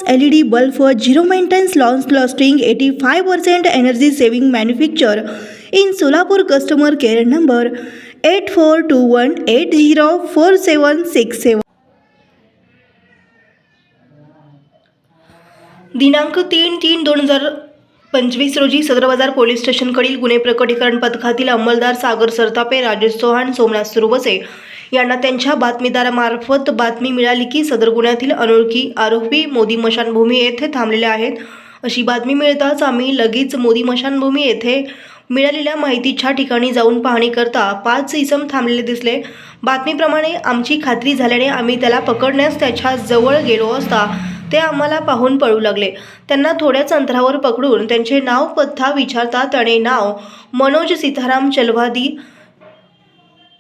LED bulb for zero maintenance long lasting 85% energy saving manufacture in Solapur. Customer care number 8421804767. दिनांक 3/3/2025 रोजी सदर बाजार police स्टेशनकडील गुन्हे प्रकटीकरण पथकातील अंमलदार सागर सरतापे, राजेश चव्हाण, सोमनाथ सुरवसे यांना त्यांच्या बातमीदारामार्फत बातमी मिळाली की सदर गुन्ह्यातील अनोळखी आरोपी मोदी मशानभूमी येथे थांबलेले आहेत. अशी बातमी मिळताच आम्ही लगेच मोदी मशानभूमी येथे मिळालेल्या माहितीच्या ठिकाणी जाऊन पाहणी करता 5 इसम थांबलेले दिसले. बातमीप्रमाणे आमची खात्री झाल्याने आम्ही त्याला पकडण्यास त्याच्या जवळ गेलो असता ते आम्हाला पाहून पळू लागले. त्यांना थोड्याच अंतरावर पकडून त्यांचे नाव पत्ता विचारता त्याने नाव मनोज सीताराम चलवादी,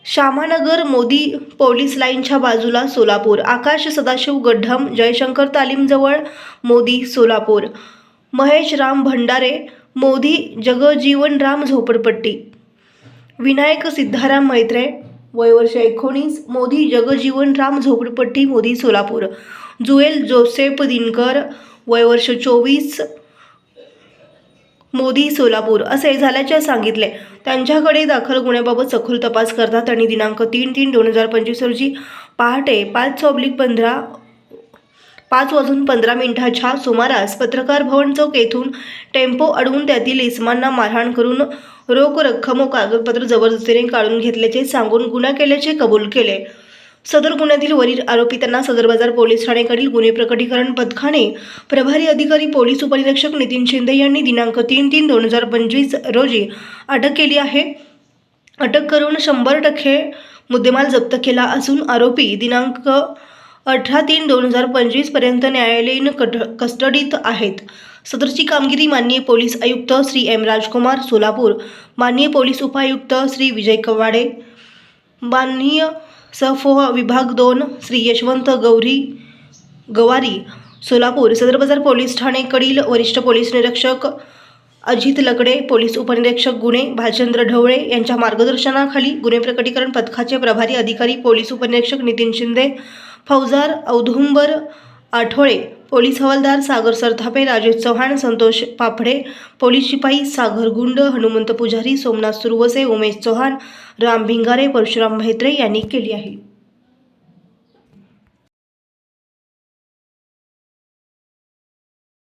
श्यामानगर, मोदी पोलीस लाईनच्या बाजूला सोलापूर, आकाश सदाशिव गड्ढम, जयशंकर तालीमजवळ मोदी सोलापूर, महेश राम भंडारे, मोदी जगजीवनराम झोपडपट्टी, विनायक सिद्धाराम मैत्रे, वय वर्ष 19, मोदी जगजीवनराम झोपडपट्टी, मोदी सोलापूर, जुएल जोसेफ दिनकर, वय वर्ष 24, मोदी सोलापूर असे झाल्याचे सांगितले. त्यांच्याकडे दाखल गुन्ह्याबाबत सखोल तपास करता त्यांनी दिनांक 3/3/2025 रोजी पहाटे 5:15 सुमारास पत्रकार भवन चौक येथून टेम्पो अडवून त्यातील इसमांना मारहाण करून रोख रक्कम व कागदपत्र जबरदस्तीने काढून घेतल्याचे सांगून गुन्हा केल्याचे कबूल केले. सदर गुन्ह्यातील वरील आरोपी त्यांना सदर बाजार पोलीस ठाणेकडील गुन्हे प्रकटीकरण पथकाने प्रभारी अधिकारी पोलीस उपनिरीक्षक नितीन शिंदे यांनी दिनांक 3/3/2025 रोजी अटक केली आहे. अटक करून 100% मुद्देमाल जप्त केला असून आरोपी दिनांक 18/3/2025 पर्यंत न्यायालयीन कस्टडीत आहेत. सदरची कामगिरी माननीय पोलीस आयुक्त श्री एम राजकुमार सोलापूर, माननीय पोलीस उपायुक्त श्री विजय कवाडे, माननीय सफोह विभाग 2 श्री यशवंत गवारी सोलापूर, सदर बाजार पोलीस ठाणेकडील वरिष्ठ पोलीस निरीक्षक अजित लकडे, पोलीस उपनिरीक्षक गुन्हे भालचंद्र ढवळे यांच्या मार्गदर्शनाखाली गुन्हे प्रकटीकरण पथकाचे प्रभारी अधिकारी पोलीस उपनिरीक्षक नितीन शिंदे, फौजदार औदुंबर आठवळे, पोलीस हवालदार सागर सरतापे, राजेश चव्हाण, संतोष पापडे, पोलीस शिपाई सागर गुंड, हनुमंत पुजारी, सोमनाथ सुरवसे, उमेश चव्हाण, राम भिंगारे, परशुराम म्हेत्रे यांनी केली आहे.